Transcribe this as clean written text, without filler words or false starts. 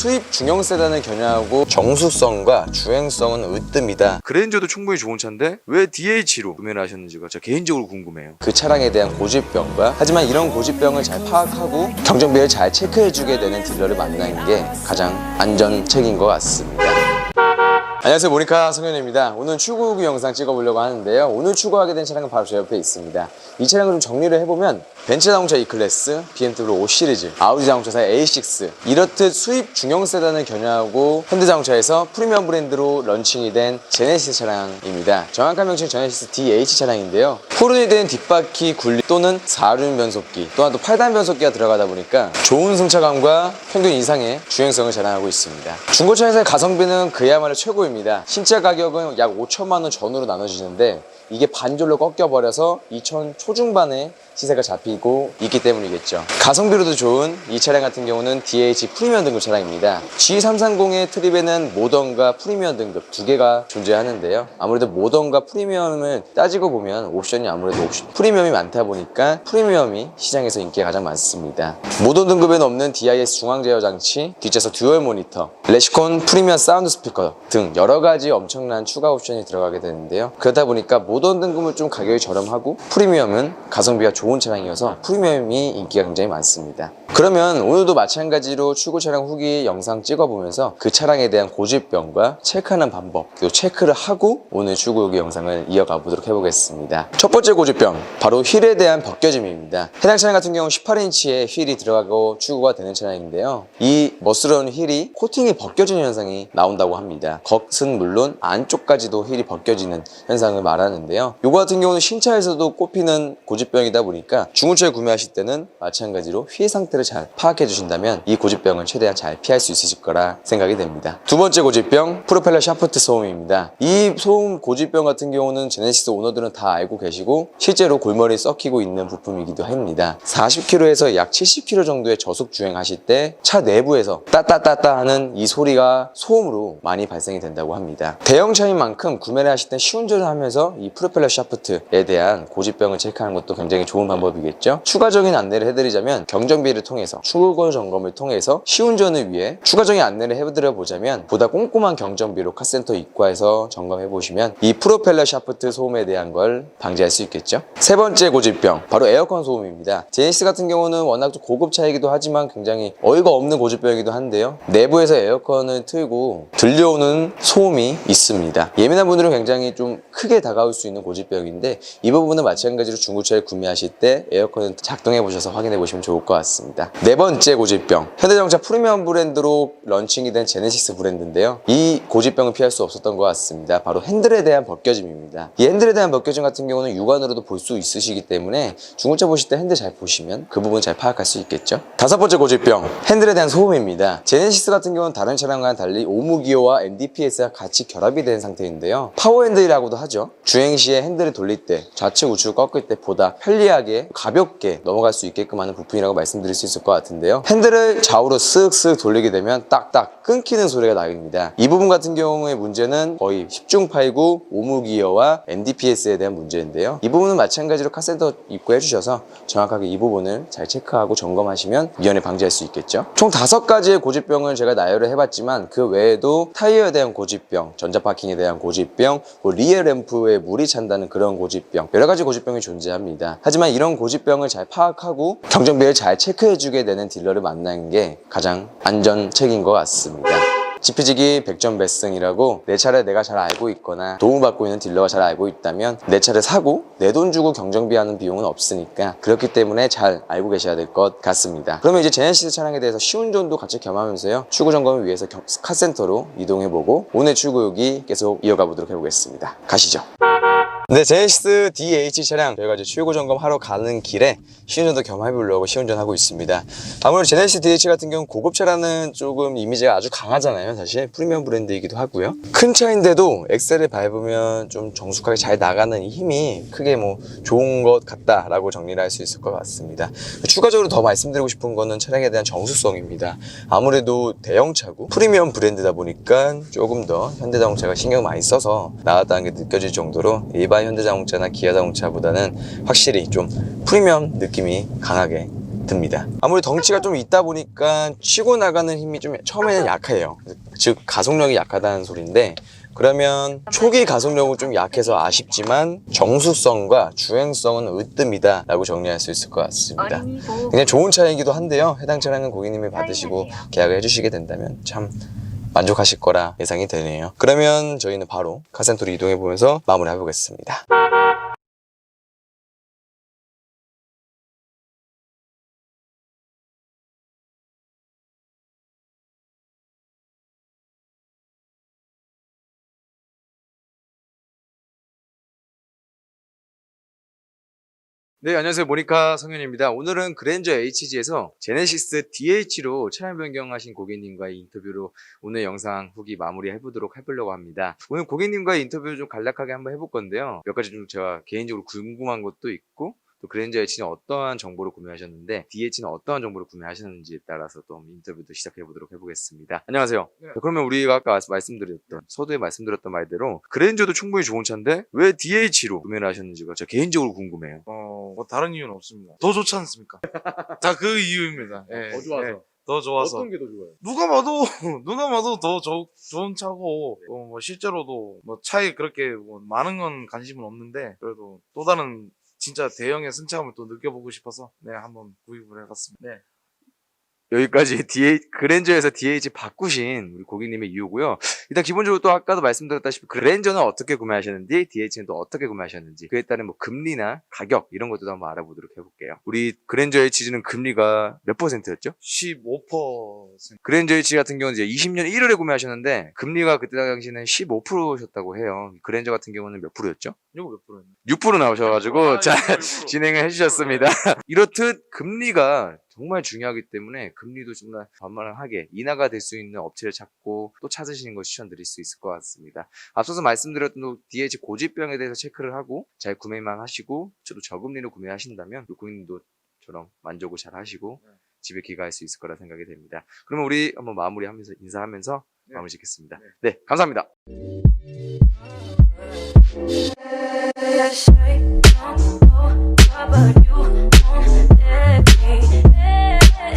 수입 중형 세단을 겨냥하고 정수성과 주행성은 으뜸이다. 그랜저도 충분히 좋은 차인데 왜 DH로 구매를 하셨는지가 제가 개인적으로 궁금해요. 그 차량에 대한 고집병과, 하지만 이런 고집병을 잘 파악하고 경정비를 잘 체크해주게 되는 딜러를 만나는 게 가장 안전책인 것 같습니다. 안녕하세요, 모니카 성현입니다. 오늘 출고 후기 영상 찍어보려고 하는데요. 오늘 출고하게 된 차량은 바로 제 옆에 있습니다. 이 차량을 좀 정리를 해보면 벤츠 자동차 E클래스, BMW 5 시리즈, 아우디 자동차사의 A6 이렇듯 수입 중형 세단을 겨냥하고 현대자동차에서 프리미엄 브랜드로 런칭이 된 제네시스 차량입니다. 정확한 명칭은 제네시스 DH 차량인데요. 푸른이 된 뒷바퀴 굴리 또는 4륜 변속기, 또한 또 8단 변속기가 들어가다 보니까 좋은 승차감과 평균 이상의 주행성을 자랑하고 있습니다. 중고차에서의 가성비는 그야말로 최고입니다. 신차 가격은 약 5천만 원 전후로 나눠지는데 이게 반절로 꺾여버려서 2천 초중반의 시세가 잡히고 있기 때문이겠죠. 가성비로도 좋은 이 차량 같은 경우는 DH 프리미엄 등급 차량입니다. G330의 트립에는 모던과 프리미엄 등급 두 개가 존재하는데요. 아무래도 모던과 프리미엄을 따지고 보면 옵션이 아무래도 프리미엄이 많다 보니까 프리미엄이 시장에서 인기가 가장 많습니다. 모던 등급에는 없는 DIS 중앙 제어 장치, 뒷좌석 듀얼 모니터, 레시콘 프리미엄 사운드 스피커 등 여러 가지 엄청난 추가 옵션이 들어가게 되는데요. 그러다 보니까 모던 등급은 좀 가격이 저렴하고 프리미엄은 가성비가 좋은 차량이어서 프리미엄이 인기가 굉장히 많습니다. 그러면 오늘도 마찬가지로 출고 차량 후기 영상 찍어보면서 그 차량에 대한 고집병과 체크하는 방법, 그리고 체크를 하고 오늘 출고 후기 영상을 이어가 보도록 해보겠습니다. 첫 번째 고집병, 바로 휠에 대한 벗겨짐입니다. 해당 차량 같은 경우는 18인치의 휠이 들어가고 출고가 되는 차량인데요. 이 멋스러운 휠이 코팅이 벗겨지는 현상이 나온다고 합니다. 겉은 물론 안쪽까지도 휠이 벗겨지는 현상을 말하는데요. 이거 같은 경우는 신차에서도 꼽히는 고집병이다 보니까 중고차를 구매하실 때는 마찬가지로 휠 상태를 잘 파악해 주신다면 이 고집병을 최대한 잘 피할 수 있으실 거라 생각이 됩니다. 두 번째 고집병, 프로펠러 샤프트 소음입니다. 이 소음 고집병 같은 경우는 제네시스 오너들은 다 알고 계시고 실제로 골머리에 썩히고 있는 부품이기도 합니다. 40km에서 약 70km 정도의 저속 주행하실 때 차 내부에서 따따따따 하는 이 소리가 소음으로 많이 발생이 된다고 합니다. 대형차인 만큼 구매를 하실 때 시운전을 하면서 이 프로펠러 샤프트에 대한 고집병을 체크하는 것도 굉장히 좋은 방법이겠죠. 추가적인 안내를 해드리자면 경정비를 통해서 출고 점검을 통해서 시운전을 위해 추가적인 안내를 해드려 보자면 보다 꼼꼼한 경정비로 카센터 입구에서 점검해 보시면 이 프로펠러 샤프트 소음에 대한 걸 방지할 수 있겠죠. 세 번째 고집병, 바로 에어컨 소음입니다. 제네시스 같은 경우는 워낙 좀 고급차이기도 하지만 굉장히 어이가 없는 고집병이기도 한데요. 내부에서 에어컨을 틀고 들려오는 소음이 있습니다. 예민한 분들은 굉장히 좀 크게 다가올 수 있는 고집병인데 이 부분은 마찬가지로 중고차를 구매하실 때 에어컨을 작동해 보셔서 확인해 보시면 좋을 것 같습니다. 네 번째 고집병, 현대자동차 프리미엄 브랜드로 런칭이 된 제네시스 브랜드인데요. 이 고집병을 피할 수 없었던 것 같습니다. 바로 핸들에 대한 벗겨짐입니다. 이 핸들에 대한 벗겨짐 같은 경우는 육안으로도 볼 수 있으시기 때문에 중고차 보실 때 핸들 잘 보시면 그 부분 잘 파악할 수 있겠죠. 다섯 번째 고집병, 핸들에 대한 소음입니다. 제네시스 같은 경우는 다른 차량과는 달리 오무기어와 NDPS가 같이 결합이 된 상태인데요. 파워 핸들이라고도 하죠. 주행 시에 핸들을 돌릴 때, 좌측 우측 꺾을 때 보다 편리하게 가볍게 넘어갈 수 있게끔 하는 부품이라고 말씀드릴 수 있을 것 같은데요. 핸들을 좌우로 쓱쓱 돌리게 되면 딱딱 끊기는 소리가 나깁니다. 이 부분 같은 경우의 문제는 거의 10중 8구 오무기어와 NDPS에 대한 문제인데요. 이 부분은 마찬가지로 카센터 입고해 주셔서 정확하게 이 부분을 잘 체크하고 점검하시면 위험을 방지할 수 있겠죠. 총 5가지의 고집병을 제가 나열을 해봤지만 그 외에도 타이어에 대한 고집병, 전자파킹에 대한 고집병, 리어 램프에 물이 찬다는 그런 고집병, 여러 가지 고집병이 존재합니다. 하지만 이런 고집병을 잘 파악하고 경정비를 잘 체크해주게 되는 딜러를 만나는 게 가장 안전책인 것 같습니다. 지피지기 100점 배승이라고 내 차를 내가 잘 알고 있거나 도움받고 있는 딜러가 잘 알고 있다면 내 차를 사고 내 돈 주고 경정비하는 비용은 없으니까 그렇기 때문에 잘 알고 계셔야 될 것 같습니다. 그러면 이제 제네시스 차량에 대해서 시운전도 같이 겸하면서요, 출고 점검을 위해서 카센터로 이동해보고 오늘 출고 후기 계속 이어가 보도록 해보겠습니다. 가시죠. 네, 제네시스 DH 차량 저희가 이제 출고 점검하러 가는 길에 시운전도 겸해보려고 시운전하고 있습니다. 아무래도 제네시스 DH 같은 경우는 고급차라는 조금 이미지가 아주 강하잖아요. 사실 프리미엄 브랜드이기도 하고요. 큰 차인데도 엑셀을 밟으면 좀 정숙하게 잘 나가는 이 힘이 크게 뭐 좋은 것 같다라고 정리를 할 수 있을 것 같습니다. 추가적으로 더 말씀드리고 싶은 거는 차량에 대한 정수성입니다. 아무래도 대형차고 프리미엄 브랜드다 보니까 조금 더 현대자동차가 신경 많이 써서 나왔다는 게 느껴질 정도로 일반 현대자동차나 기아자동차보다는 확실히 좀 프리미엄 느낌이 강하게 듭니다. 아무래도 덩치가 좀 있다 보니까 치고 나가는 힘이 좀 처음에는 약해요. 즉 가속력이 약하다는 소리인데, 그러면 초기 가속력은 좀 약해서 아쉽지만 정수성과 주행성은 으뜸이다 라고 정리할 수 있을 것 같습니다. 그냥 좋은 차이기도 한데요, 해당 차량은 고객님이 받으시고 계약을 해주시게 된다면 참 만족하실 거라 예상이 되네요. 그러면 저희는 바로 카센터로 이동해 보면서 마무리해 보겠습니다. 네, 안녕하세요. 모니카 성현입니다. 오늘은 그랜저 HG에서 제네시스 DH로 차량 변경하신 고객님과의 인터뷰로 오늘 영상 후기 해보려고 합니다. 오늘 고객님과의 인터뷰를 좀 간략하게 한번 해볼 건데요. 몇 가지 좀 제가 개인적으로 궁금한 것도 있고, 또 그랜저 HG는 어떠한 정보를 구매하셨는데 DH는 어떠한 정보를 구매하셨는지에 따라서 또 인터뷰도 시작해 보도록 해보겠습니다. 안녕하세요. 네. 그러면 우리가 아까 서두에 말씀드렸던 말대로 그랜저도 충분히 좋은 차인데 왜 DH로 구매를 하셨는지가 제가 개인적으로 궁금해요. 뭐 다른 이유는 없습니다. 더 좋지 않습니까? 다 그 이유입니다. 예, 더 좋아서. 예, 더 좋아서. 어떤 게 더 좋아요? 누가 봐도 더 좋은 차고, 뭐 실제로도 뭐 차에 그렇게 뭐 많은 건 관심은 없는데, 그래도 또 다른 진짜 대형의 승차감을 또 느껴보고 싶어서, 네, 한번 구입을 해봤습니다. 네. 여기까지 그랜저에서 DH 바꾸신 우리 고객님의 이유고요. 일단 기본적으로 또 아까도 말씀드렸다시피 그랜저는 어떻게 구매하셨는지, DH는 또 어떻게 구매하셨는지, 그에 따른 뭐 금리나 가격 이런 것도 한번 알아보도록 해볼게요. 우리 그랜저 HG는 금리가 몇 %였죠? 15%. 그랜저 HG 같은 경우는 이제 20년 1월에 구매하셨는데 금리가 그때 당시는 15%셨다고 해요. 그랜저 같은 경우는 몇 %였죠? 이거 몇 프로였나? 6% 나오셔가지고 자, 6%. 진행을 해주셨습니다. 이렇듯 금리가 정말 중요하기 때문에 금리도 정말 만만하게 인하가 될 수 있는 업체를 찾고 또 찾으시는 걸 추천드릴 수 있을 것 같습니다. 앞서서 말씀드렸던 DH 고지병에 대해서 체크를 하고 잘 구매만 하시고 저도 저금리로 구매하신다면 고객님도 저랑 만족을 잘 하시고 집에 귀가할 수 있을 거라 생각이 됩니다. 그러면 우리 한번 마무리하면서 인사하면서 네. 마무리 짓겠습니다. 네, 감사합니다. Shake, don't go,